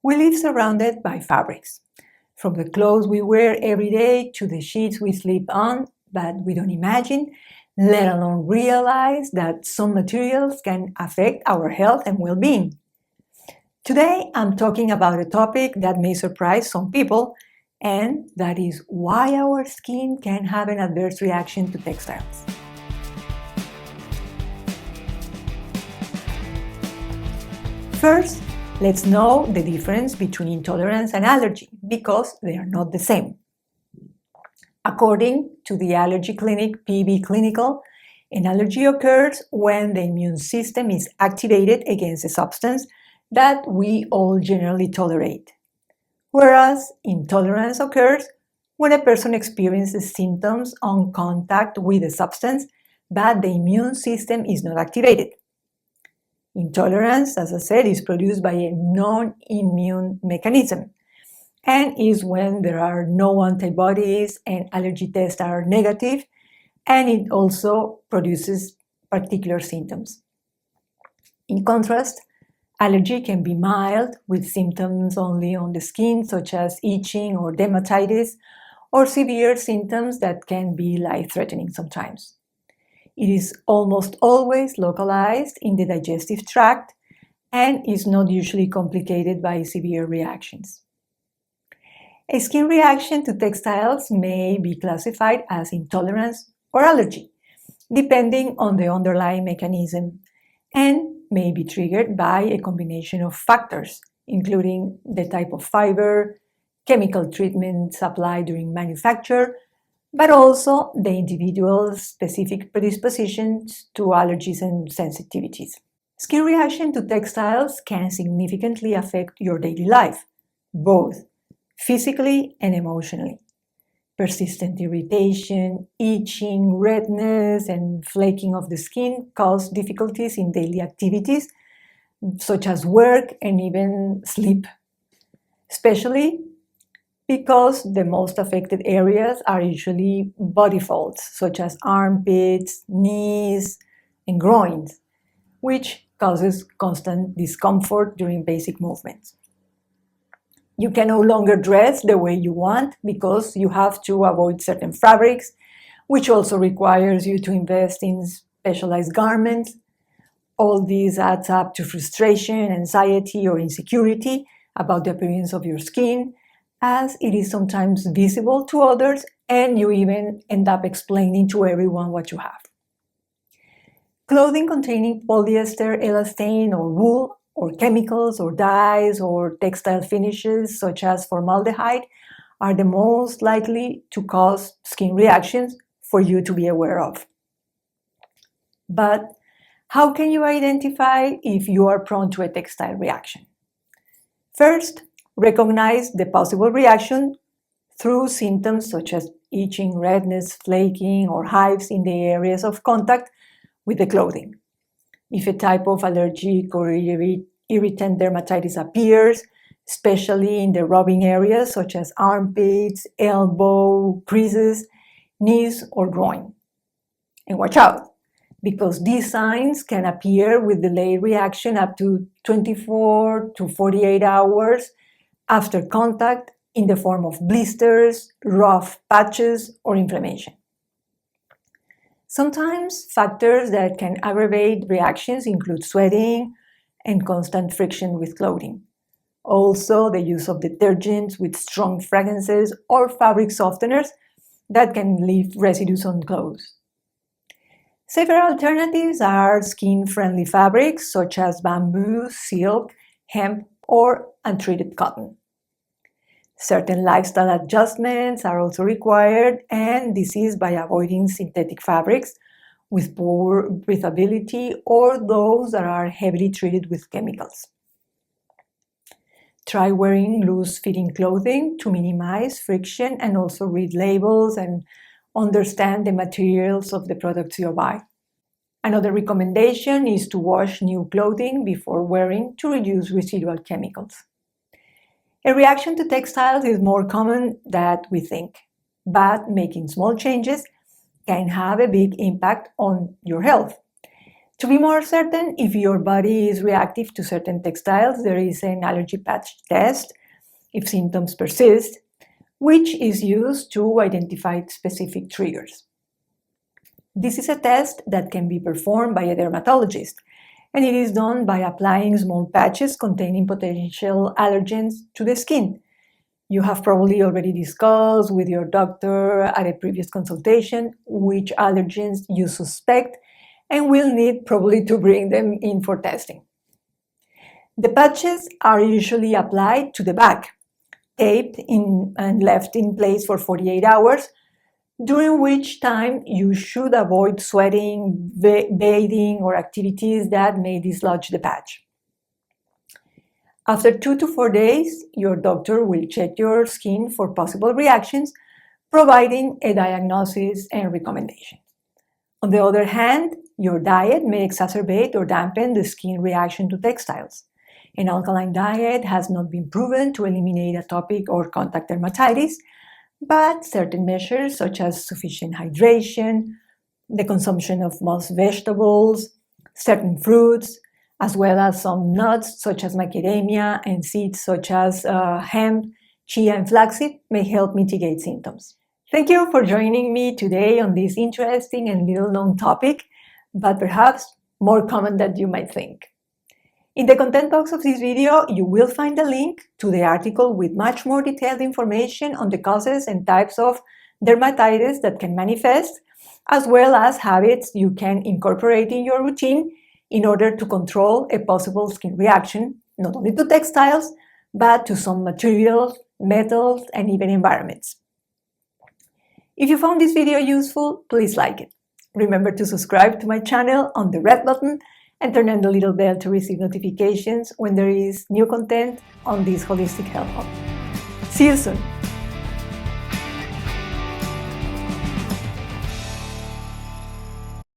We live surrounded by fabrics, from the clothes we wear every day to the sheets we sleep on, but we don't imagine, let alone realize that some materials can affect our health and well-being. Today, I'm talking about a topic that may surprise some people, and that is why our skin can have an adverse reaction to textiles. First, let's know the difference between intolerance and allergy, because they are not the same. According to the allergy clinic PB Clinical, an allergy occurs when the immune system is activated against a substance that we all generally tolerate, whereas intolerance occurs when a person experiences symptoms on contact with a substance but the immune system is not activated. Intolerance, as I said, is produced by a non-immune mechanism and is when there are no antibodies and allergy tests are negative, and it also produces particular symptoms. In contrast, allergy can be mild with symptoms only on the skin, such as itching or dermatitis, or severe symptoms that can be life-threatening sometimes. It is almost always localized in the digestive tract and is not usually complicated by severe reactions. A skin reaction to textiles may be classified as intolerance or allergy, depending on the underlying mechanism, and may be triggered by a combination of factors, including the type of fiber, chemical treatments applied during manufacture, but also the individual's specific predispositions to allergies and sensitivities. Skin reaction to textiles can significantly affect your daily life, both physically and emotionally. Persistent irritation, itching, redness, and flaking of the skin cause difficulties in daily activities, such as work and even sleep, especially because the most affected areas are usually body folds, such as armpits, knees, and groins, which causes constant discomfort during basic movements. You can no longer dress the way you want because you have to avoid certain fabrics, which also requires you to invest in specialized garments. All these adds up to frustration, anxiety, or insecurity about the appearance of your skin, as it is sometimes visible to others, and you even end up explaining to everyone what you have. Clothing containing polyester, elastane, or wool, or chemicals, or dyes, or textile finishes such as formaldehyde are the most likely to cause skin reactions for you to be aware of. But how can you identify if you are prone to a textile reaction? First, recognize the possible reaction through symptoms such as itching, redness, flaking, or hives in the areas of contact with the clothing. If a type of allergic or irritant dermatitis appears, especially in the rubbing areas such as armpits, elbow, creases, knees, or groin. And watch out, because these signs can appear with delayed reaction up to 24 to 48 hours after contact in the form of blisters, rough patches, or inflammation. Sometimes factors that can aggravate reactions include sweating and constant friction with clothing. Also, the use of detergents with strong fragrances or fabric softeners that can leave residues on clothes. Safer alternatives are skin-friendly fabrics such as bamboo, silk, hemp, or untreated cotton. Certain lifestyle adjustments are also required, and this is by avoiding synthetic fabrics with poor breathability or those that are heavily treated with chemicals. Try wearing loose-fitting clothing to minimize friction and also read labels and understand the materials of the products you buy. Another recommendation is to wash new clothing before wearing to reduce residual chemicals. A reaction to textiles is more common than we think, but making small changes can have a big impact on your health. To be more certain if your body is reactive to certain textiles, there is an allergy patch test if symptoms persist, which is used to identify specific triggers. This is a test that can be performed by a dermatologist, and it is done by applying small patches containing potential allergens to the skin. You have probably already discussed with your doctor at a previous consultation which allergens you suspect and will need probably to bring them in for testing. The patches are usually applied to the back, taped in and left in place for 48 hours, during which time you should avoid sweating, bathing, or activities that may dislodge the patch. After 2 to 4 days, your doctor will check your skin for possible reactions, providing a diagnosis and recommendations. On the other hand, your diet may exacerbate or dampen the skin reaction to textiles. An alkaline diet has not been proven to eliminate atopic or contact dermatitis, but certain measures such as sufficient hydration, the consumption of most vegetables, certain fruits, as well as some nuts such as macadamia and seeds such as hemp, chia, and flaxseed may help mitigate symptoms. Thank you for joining me today on this interesting and little-known topic, but perhaps more common than you might think. In the content box of this video, you will find a link to the article with much more detailed information on the causes and types of dermatitis that can manifest, as well as habits you can incorporate in your routine in order to control a possible skin reaction, not only to textiles, but to some materials, metals, and even environments. If you found this video useful, please like it. Remember to subscribe to my channel on the red button and turn on the little bell to receive notifications when there is new content on this Holistic Health Hub. See you soon!